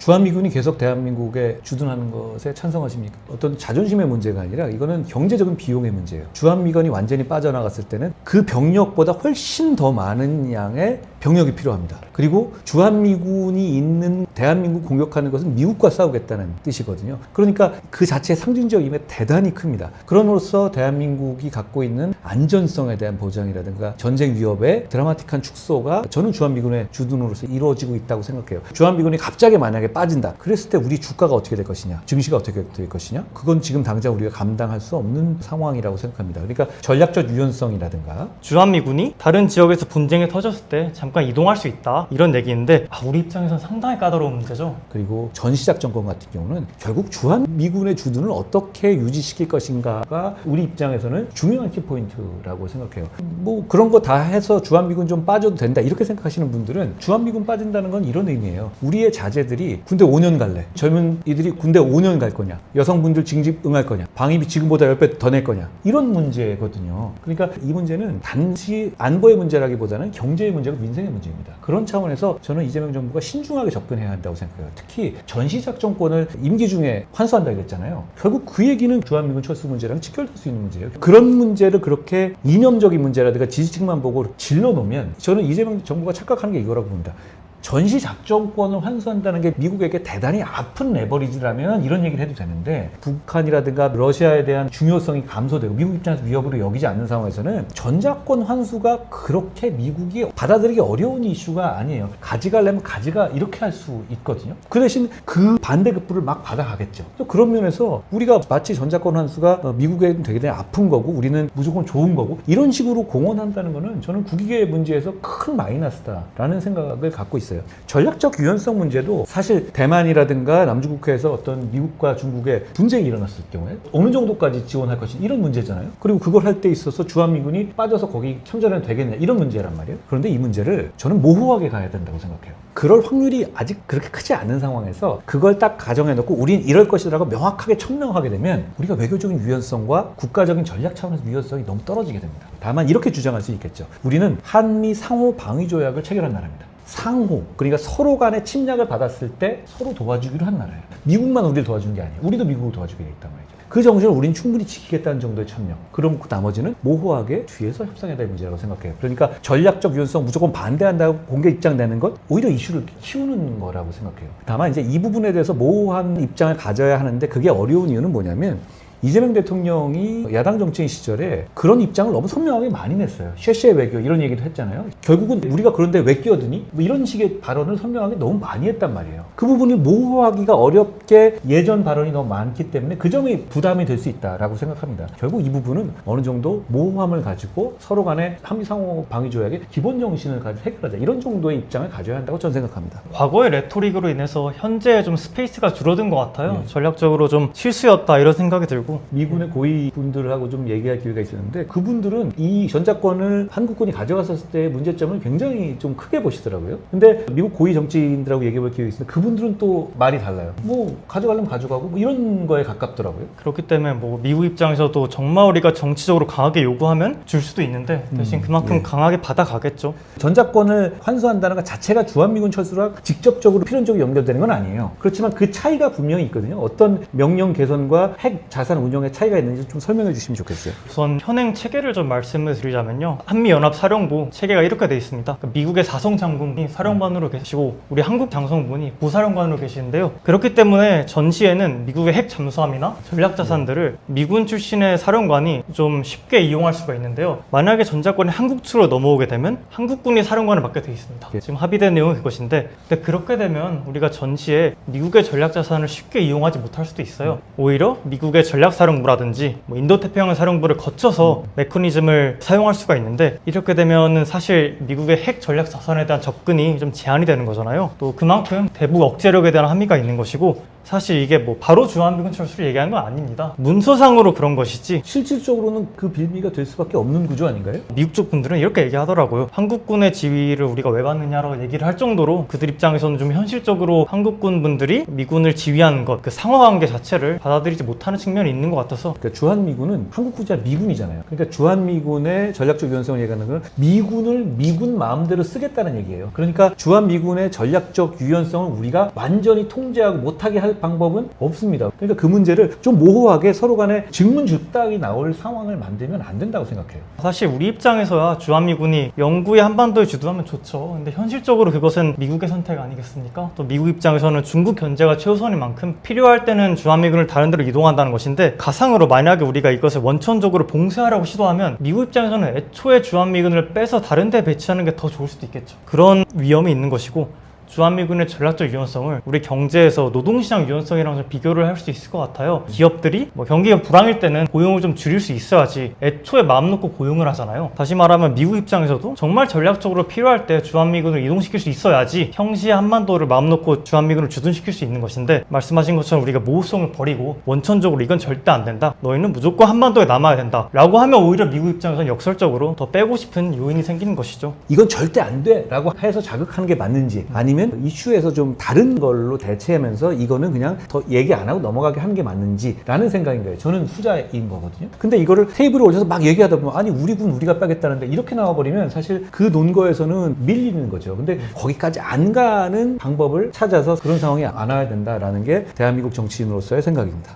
주한미군이 계속 대한민국에 주둔하는 것에 찬성하십니까? 어떤 자존심의 문제가 아니라 이거는 경제적인 비용의 문제예요. 주한미군이 완전히 빠져나갔을 때는 그 병력보다 훨씬 더 많은 양의 병력이 필요합니다. 그리고 주한미군이 있는 대한민국 공격하는 것은 미국과 싸우겠다는 뜻이거든요. 그러니까 그 자체의 상징적 의미가 대단히 큽니다. 그럼으로써 대한민국이 갖고 있는 안전성에 대한 보장이라든가 전쟁 위협의 드라마틱한 축소가 저는 주한미군의 주둔으로서 이루어지고 있다고 생각해요. 주한미군이 갑자기 만약에 빠진다. 그랬을 때 우리 주가가 어떻게 될 것이냐, 증시가 어떻게 될 것이냐, 그건 지금 당장 우리가 감당할 수 없는 상황이라고 생각합니다. 그러니까 전략적 유연성이라든가 주한미군이 다른 지역에서 분쟁이 터졌을 때 잠깐 이동할 수 있다 이런 얘기인데 우리 입장에서는 상당히 까다로운 문제죠. 그리고 전시작전권 같은 경우는 결국 주한미군의 주둔을 어떻게 유지시킬 것인가가 우리 입장에서는 중요한 키포인트라고 생각해요. 뭐 그런 거 다 해서 주한미군 좀 빠져도 된다 이렇게 생각하시는 분들은 주한미군 빠진다는 건 이런 의미예요. 우리의 자제들이 군대 5년 갈래? 젊은 이들이 군대 5년 갈 거냐? 여성분들 징집 응할 거냐? 방위비 지금보다 10배 더 낼 거냐? 이런 문제거든요. 그러니까 이 문제는 단지 안보의 문제라기보다는 경제의 문제고 민생의 문제입니다. 그런 차원에서 저는 이재명 정부가 신중하게 접근해야 한다고 생각해요. 특히 전시작전권을 임기 중에 환수한다고 했잖아요. 결국 그 얘기는 주한미군 철수 문제랑 직결될 수 있는 문제예요. 그런 문제를 그렇게 이념적인 문제라든가 지지층만 보고 질러놓으면 저는 이재명 정부가 착각하는 게 이거라고 봅니다. 전시작전권을 환수한다는 게 미국에게 대단히 아픈 레버리지라면 이런 얘기를 해도 되는데 북한이라든가 러시아에 대한 중요성이 감소되고 미국 입장에서 위협으로 여기지 않는 상황에서는 전작권 환수가 그렇게 미국이 받아들이기 어려운 이슈가 아니에요. 가져가려면 가져가 이렇게 할 수 있거든요. 그 대신 그 반대급부를 막 받아가겠죠. 그런 면에서 우리가 마치 전작권 환수가 미국에는 되게 아픈 거고 우리는 무조건 좋은 거고 이런 식으로 공언한다는 거는 저는 국익의 문제에서 큰 마이너스다라는 생각을 갖고 있어요. 전략적 유연성 문제도 사실 대만이라든가 남중국해에서 어떤 미국과 중국의 분쟁이 일어났을 경우에 어느 정도까지 지원할 것이 이런 문제잖아요. 그리고 그걸 할 때 있어서 주한미군이 빠져서 거기 참전해도 되겠냐 이런 문제란 말이에요. 그런데 이 문제를 저는 모호하게 가야 된다고 생각해요. 그럴 확률이 아직 그렇게 크지 않은 상황에서 그걸 딱 가정해놓고 우린 이럴 것이라고 명확하게 천명하게 되면 우리가 외교적인 유연성과 국가적인 전략 차원에서 유연성이 너무 떨어지게 됩니다. 다만 이렇게 주장할 수 있겠죠. 우리는 한미 상호 방위 조약을 체결한 나라입니다. 상호, 그러니까 서로 간에 침략을 받았을 때 서로 도와주기로 한 나라예요. 미국만 우리를 도와주는 게 아니에요. 우리도 미국을 도와주게 돼 있단 말이죠. 그 정신을 우리는 충분히 지키겠다는 정도의 천명. 그럼 그 나머지는 모호하게 뒤에서 협상해야 될 문제라고 생각해요. 그러니까 전략적 유연성 무조건 반대한다고 공개 입장 내는 것 오히려 이슈를 키우는 거라고 생각해요. 다만 이제 이 부분에 대해서 모호한 입장을 가져야 하는데 그게 어려운 이유는 뭐냐면 이재명 대통령이 야당 정치인 시절에 그런 입장을 너무 선명하게 많이 냈어요. 쉐쉐 외교 이런 얘기도 했잖아요. 결국은 우리가 그런데 왜 끼어드니? 뭐 이런 식의 발언을 선명하게 너무 많이 했단 말이에요. 그 부분이 모호하기가 어렵게 예전 발언이 너무 많기 때문에 그 점이 부담이 될 수 있다라고 생각합니다. 결국 이 부분은 어느 정도 모호함을 가지고 서로 간에 한미상호 방위조약의 기본 정신을 가지고 해결하자 이런 정도의 입장을 가져야 한다고 저는 생각합니다. 과거의 레토릭으로 인해서 현재 좀 스페이스가 줄어든 것 같아요. 전략적으로 좀 실수였다 이런 생각이 들고 미군의 고위분들하고 좀 얘기할 기회가 있었는데 그분들은 이 전작권을 한국군이 가져갔었을 때의 문제점을 굉장히 좀 크게 보시더라고요. 근데 미국 고위 정치인들하고 얘기해볼 기회가 있었는데 그분들은 또 말이 달라요. 뭐 가져가려면 가져가고 뭐 이런 거에 가깝더라고요. 그렇기 때문에 뭐 미국 입장에서도 정말 우리가 정치적으로 강하게 요구하면 줄 수도 있는데 대신 그만큼 강하게 받아가겠죠. 전작권을 환수한다는 것 자체가 주한미군 철수랑 직접적으로 필연적으로 연결되는 건 아니에요. 그렇지만 그 차이가 분명히 있거든요. 어떤 명령 개선과 핵 자산 운용의 차이가 있는지 좀 설명해 주시면 좋겠어요. 우선 현행 체계를 좀 말씀을 드리자면요. 한미연합사령부 체계가 이렇게 돼 있습니다. 미국의 사성 장군이 사령관으로 계시고 우리 한국 장성군이 부사령관으로 계시는데요. 그렇기 때문에 전시에는 미국의 핵 잠수함이나 전략자산들을 미군 출신의 사령관이 좀 쉽게 이용할 수가 있는데요. 만약에 전작권이 한국 측으로 넘어오게 되면 한국군이 사령관을 맡게 돼 있습니다. 지금 합의된 내용은 그것인데 근데 그렇게 되면 우리가 전시에 미국의 전략자산을 쉽게 이용하지 못할 수도 있어요. 오히려 미국의 전략사령부라든지 뭐 인도태평양 사령부를 거쳐서 메커니즘을 사용할 수가 있는데 이렇게 되면 사실 미국의 핵 전략자산에 대한 접근이 좀 제한이 되는 거잖아요. 또 그만큼 대북 억제력에 대한 함의가 있는 것이고 사실 이게 뭐 바로 주한미군 철수를 얘기하는 건 아닙니다. 문서상으로 그런 것이지 실질적으로는 그 빌미가 될 수밖에 없는 구조 아닌가요? 미국 쪽 분들은 이렇게 얘기하더라고요. 한국군의 지위를 우리가 왜 받느냐라고 얘기를 할 정도로 그들 입장에서는 좀 현실적으로 한국군 분들이 미군을 지휘하는 것, 그 상하관계 자체를 받아들이지 못하는 측면이 있는 것 같아서 그러니까 주한미군은 한국군자 미군이잖아요. 그러니까 주한미군의 전략적 유연성을 얘기하는 건 미군을 미군 마음대로 쓰겠다는 얘기예요. 그러니까 주한미군의 전략적 유연성을 우리가 완전히 통제하고 못하게 할 방법은 없습니다. 그러니까 그 문제를 좀 모호하게 서로 간에 증문즉답이 나올 상황을 만들면 안 된다고 생각해요. 사실 우리 입장에서야 주한미군이 영구히 한반도에 주둔하면 좋죠. 근데 현실적으로 그것은 미국의 선택 아니겠습니까? 또 미국 입장에서는 중국 견제가 최우선인 만큼 필요할 때는 주한미군을 다른 데로 이동한다는 것인데 가상으로 만약에 우리가 이것을 원천적으로 봉쇄하려고 시도하면 미국 입장에서는 애초에 주한미군을 빼서 다른 데 배치하는 게 더 좋을 수도 있겠죠. 그런 위험이 있는 것이고 주한미군의 전략적 유연성을 우리 경제에서 노동시장 유연성이랑 좀 비교를 할 수 있을 것 같아요. 기업들이 뭐 경기가 불황일 때는 고용을 좀 줄일 수 있어야지 애초에 마음 놓고 고용을 하잖아요. 다시 말하면 미국 입장에서도 정말 전략적으로 필요할 때 주한미군을 이동시킬 수 있어야지 평시에 한반도를 마음 놓고 주한미군을 주둔시킬 수 있는 것인데 말씀하신 것처럼 우리가 모호성을 버리고 원천적으로 이건 절대 안 된다. 너희는 무조건 한반도에 남아야 된다. 라고 하면 오히려 미국 입장에서는 역설적으로 더 빼고 싶은 요인이 생기는 것이죠. 이건 절대 안 돼! 라고 해서 자극하는 게 맞는지 아니면 이슈에서 좀 다른 걸로 대체하면서 이거는 그냥 더 얘기 안 하고 넘어가게 하는 게 맞는지 라는 생각인 거예요. 저는 후자인 거거든요. 근데 이거를 테이블에 올려서 막 얘기하다 보면 아니 우리 군 우리가 빼겠다는데 이렇게 나와버리면 사실 그 논거에서는 밀리는 거죠. 근데 거기까지 안 가는 방법을 찾아서 그런 상황이 안 와야 된다라는 게 대한민국 정치인으로서의 생각입니다.